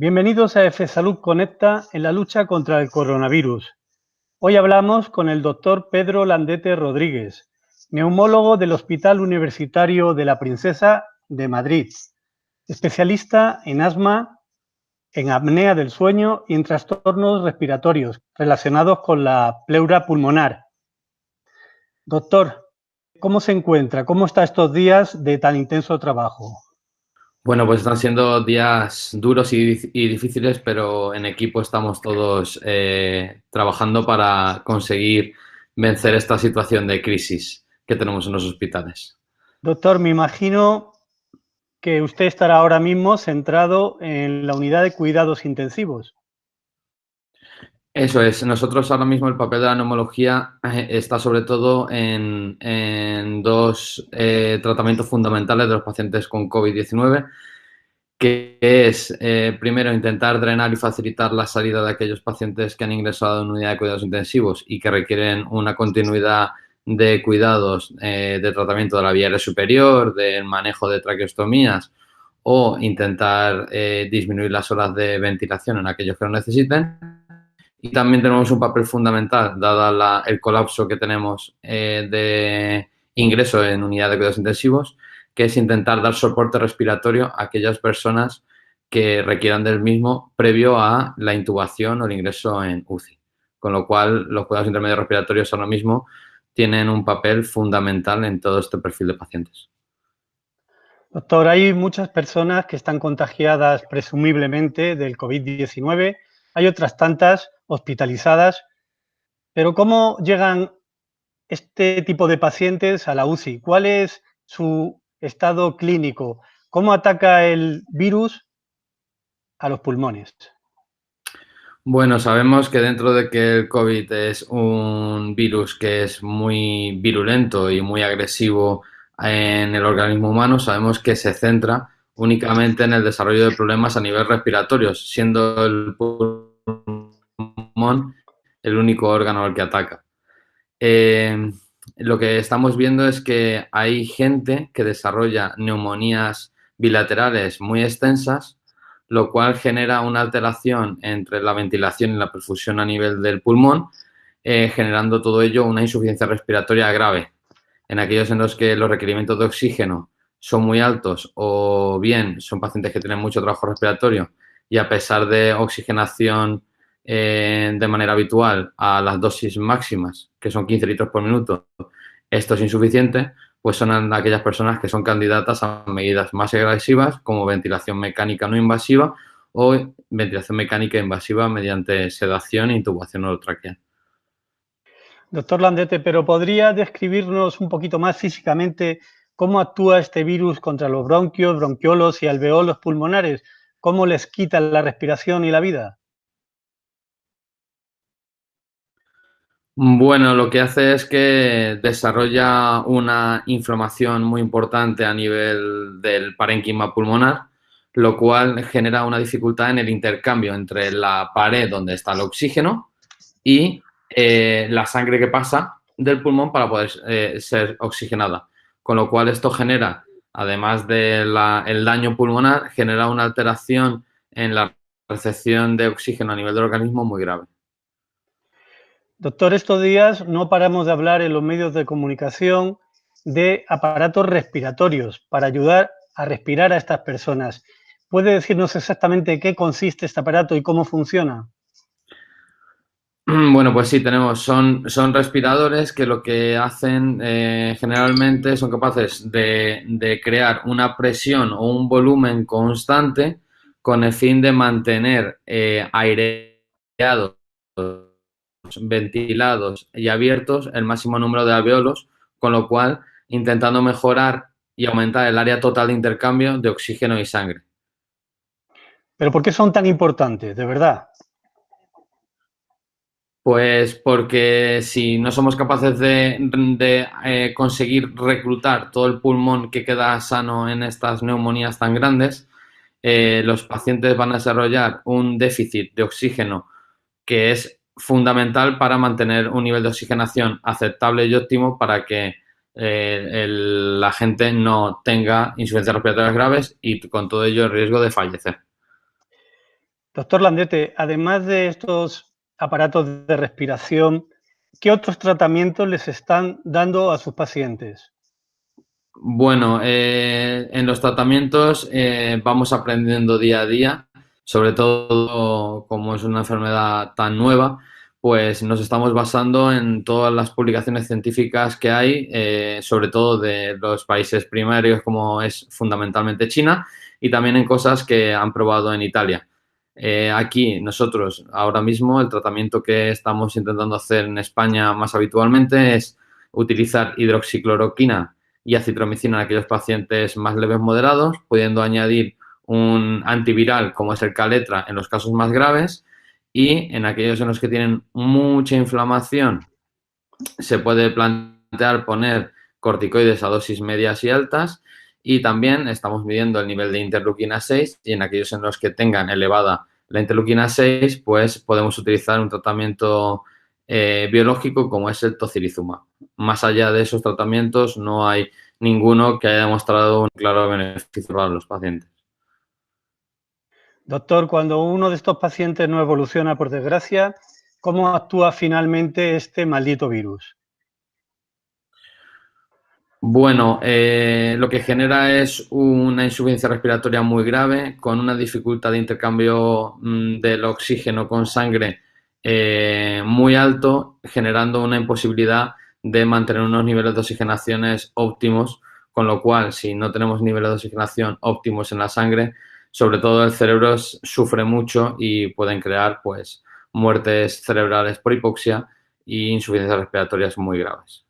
Bienvenidos a F Salud Conecta en la lucha contra el coronavirus. Hoy hablamos con el doctor Pedro Landete Rodríguez, neumólogo del Hospital Universitario de la Princesa de Madrid, especialista en asma, en apnea del sueño y en trastornos respiratorios relacionados con la pleura pulmonar. Doctor, ¿cómo se encuentra? ¿Cómo está estos días de tan intenso trabajo? Bueno, pues están siendo días duros y difíciles, pero en equipo estamos todos trabajando para conseguir vencer esta situación de crisis que tenemos en los hospitales. Doctor, me imagino que usted estará ahora mismo centrado en la unidad de cuidados intensivos. Eso es, nosotros ahora mismo el papel de la neumología está sobre todo en dos tratamientos fundamentales de los pacientes con COVID-19, que es, primero, intentar drenar y facilitar la salida de aquellos pacientes que han ingresado en unidad de cuidados intensivos y que requieren una continuidad de cuidados de tratamiento de la vía aérea superior, del manejo de traqueostomías o intentar disminuir las horas de ventilación en aquellos que lo necesiten. Y también tenemos un papel fundamental, dado el colapso que tenemos de ingreso en unidad de cuidados intensivos, que es intentar dar soporte respiratorio a aquellas personas que requieran del mismo previo a la intubación o el ingreso en UCI. Con lo cual, los cuidados intermedios respiratorios ahora mismo tienen un papel fundamental en todo este perfil de pacientes. Doctor, hay muchas personas que están contagiadas presumiblemente del COVID-19, hay otras tantas hospitalizadas, pero ¿cómo llegan este tipo de pacientes a la UCI? ¿Cuál es su estado clínico? ¿Cómo ataca el virus a los pulmones? Bueno, sabemos que dentro de que el COVID es un virus que es muy virulento y muy agresivo en el organismo humano, sabemos que se centra únicamente en el desarrollo de problemas a nivel respiratorio, siendo el pulmón el único órgano al que ataca. Eh, lo que estamos viendo es que hay gente que desarrolla neumonías bilaterales muy extensas, lo cual genera una alteración entre la ventilación y la perfusión a nivel del pulmón, generando todo ello una insuficiencia respiratoria grave. En aquellos en los que los requerimientos de oxígeno son muy altos o bien son pacientes que tienen mucho trabajo respiratorio y a pesar de oxigenación de manera habitual a las dosis máximas, que son 15 litros por minuto, esto es insuficiente, pues son aquellas personas que son candidatas a medidas más agresivas como ventilación mecánica no invasiva o ventilación mecánica invasiva mediante sedación e intubación orotraqueal. Doctor Landete, pero ¿podría describirnos un poquito más físicamente cómo actúa este virus contra los bronquios, bronquiolos y alveolos pulmonares? ¿Cómo les quita la respiración y la vida? Bueno, lo que hace es que desarrolla una inflamación muy importante a nivel del parénquima pulmonar, lo cual genera una dificultad en el intercambio entre la pared donde está el oxígeno y la sangre que pasa del pulmón para poder ser oxigenada. Con lo cual esto genera, además del daño pulmonar, genera una alteración en la recepción de oxígeno a nivel del organismo muy grave. Doctor, estos días no paramos de hablar en los medios de comunicación de aparatos respiratorios para ayudar a respirar a estas personas. ¿Puede decirnos exactamente qué consiste este aparato y cómo funciona? Bueno, pues sí, son respiradores que lo que hacen generalmente son capaces de crear una presión o un volumen constante con el fin de mantener aireados, ventilados y abiertos el máximo número de alveolos, con lo cual intentando mejorar y aumentar el área total de intercambio de oxígeno y sangre. ¿Pero por qué son tan importantes, de verdad? Pues porque si no somos capaces de conseguir reclutar todo el pulmón que queda sano en estas neumonías tan grandes, los pacientes van a desarrollar un déficit de oxígeno que es fundamental para mantener un nivel de oxigenación aceptable y óptimo para que la gente no tenga insuficiencias respiratorias graves y con todo ello el riesgo de fallecer. Doctor Landete, además de estos aparatos de respiración, ¿qué otros tratamientos les están dando a sus pacientes? Bueno, en los tratamientos vamos aprendiendo día a día, sobre todo como es una enfermedad tan nueva, pues nos estamos basando en todas las publicaciones científicas que hay, sobre todo de los países primarios como es fundamentalmente China y también en cosas que han probado en Italia. Aquí nosotros ahora mismo el tratamiento que estamos intentando hacer en España más habitualmente es utilizar hidroxicloroquina y acitromicina en aquellos pacientes más leves moderados, pudiendo añadir un antiviral como es el Caletra en los casos más graves y en aquellos en los que tienen mucha inflamación se puede plantear poner corticoides a dosis medias y altas y también estamos midiendo el nivel de interleuquina 6 y en aquellos en los que tengan elevada la interleuquina 6 pues podemos utilizar un tratamiento biológico como es el tocilizumab. Más allá de esos tratamientos no hay ninguno que haya demostrado un claro beneficio para los pacientes. Doctor, cuando uno de estos pacientes no evoluciona, por desgracia, ¿cómo actúa finalmente este maldito virus? Bueno, lo que genera es una insuficiencia respiratoria muy grave, con una dificultad de intercambio del oxígeno con sangre muy alto, generando una imposibilidad de mantener unos niveles de oxigenaciones óptimos, con lo cual, si no tenemos niveles de oxigenación óptimos en la sangre, sobre todo el cerebro sufre mucho y pueden crear, pues, muertes cerebrales por hipoxia y insuficiencias respiratorias muy graves.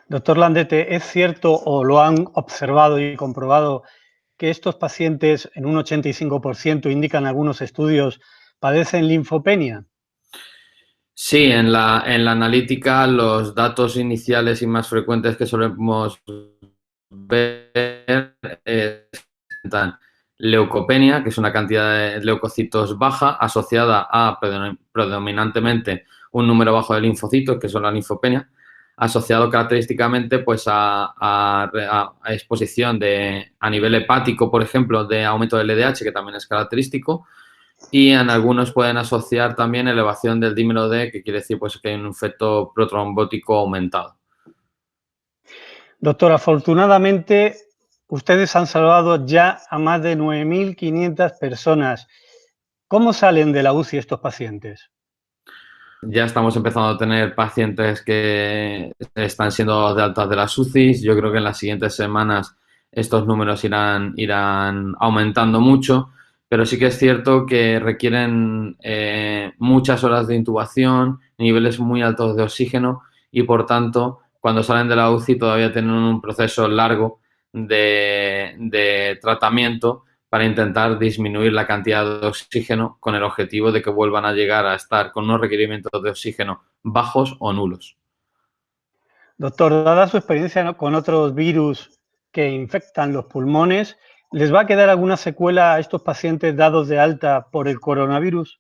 Doctor Landete, ¿es cierto o lo han observado y comprobado que estos pacientes, en un 85%, indican algunos estudios, padecen linfopenia? Sí, en la analítica los datos iniciales y más frecuentes que solemos ver presentan leucopenia, que es una cantidad de leucocitos baja asociada a predominantemente un número bajo de linfocitos, que son la linfopenia, asociado característicamente pues a exposición a nivel hepático, por ejemplo, de aumento del LDH, que también es característico, y en algunos pueden asociar también elevación del dímero D, que quiere decir pues que hay un efecto protrombótico aumentado. Doctor, afortunadamente, ustedes han salvado ya a más de 9.500 personas. ¿Cómo salen de la UCI estos pacientes? Ya estamos empezando a tener pacientes que están siendo de altas de las UCIs. Yo creo que en las siguientes semanas estos números irán aumentando mucho, pero sí que es cierto que requieren muchas horas de intubación, niveles muy altos de oxígeno y, por tanto, cuando salen de la UCI todavía tienen un proceso largo de tratamiento para intentar disminuir la cantidad de oxígeno con el objetivo de que vuelvan a llegar a estar con unos requerimientos de oxígeno bajos o nulos. Doctor, dada su experiencia con otros virus que infectan los pulmones, ¿les va a quedar alguna secuela a estos pacientes dados de alta por el coronavirus?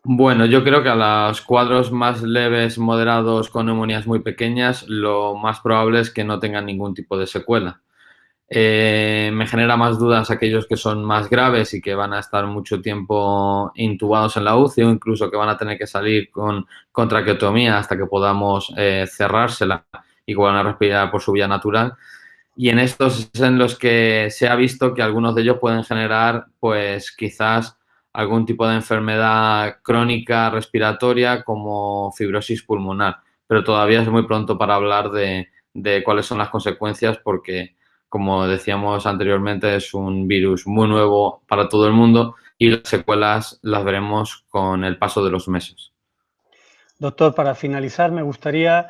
Bueno, yo creo que a los cuadros más leves, moderados, con neumonías muy pequeñas, lo más probable es que no tengan ningún tipo de secuela. Me genera más dudas aquellos que son más graves y que van a estar mucho tiempo intubados en la UCI o incluso que van a tener que salir con traqueotomía hasta que podamos cerrársela y que van a respirar por su vía natural. Y en estos es en los que se ha visto que algunos de ellos pueden generar, pues quizás algún tipo de enfermedad crónica respiratoria como fibrosis pulmonar. Pero todavía es muy pronto para hablar de cuáles son las consecuencias porque, como decíamos anteriormente, es un virus muy nuevo para todo el mundo y las secuelas las veremos con el paso de los meses. Doctor, para finalizar, me gustaría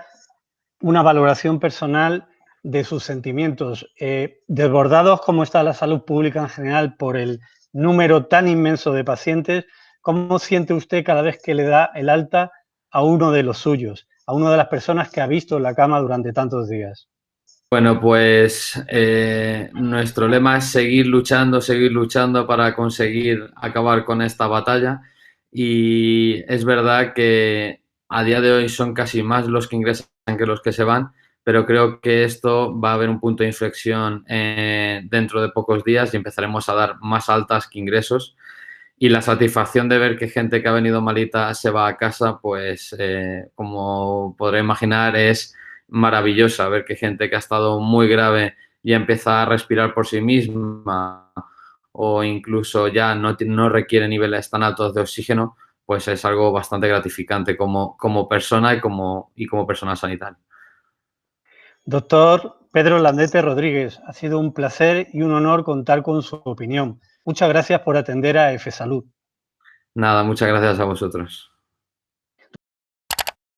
una valoración personal de sus sentimientos, desbordados como está la salud pública en general por el número tan inmenso de pacientes. ¿Cómo siente usted cada vez que le da el alta a uno de los suyos, a una de las personas que ha visto en la cama durante tantos días? Bueno, pues nuestro lema es seguir luchando para conseguir acabar con esta batalla y es verdad que a día de hoy son casi más los que ingresan que los que se van, pero creo que esto va a haber un punto de inflexión dentro de pocos días y empezaremos a dar más altas que ingresos y la satisfacción de ver que gente que ha venido malita se va a casa, pues como podré imaginar es maravillosa. Ver que gente que ha estado muy grave ya empieza a respirar por sí misma o incluso ya no requiere niveles tan altos de oxígeno, pues es algo bastante gratificante como persona y como persona sanitaria. Doctor Pedro Landete Rodríguez, ha sido un placer y un honor contar con su opinión. Muchas gracias por atender a F Salud. Nada, muchas gracias a vosotros.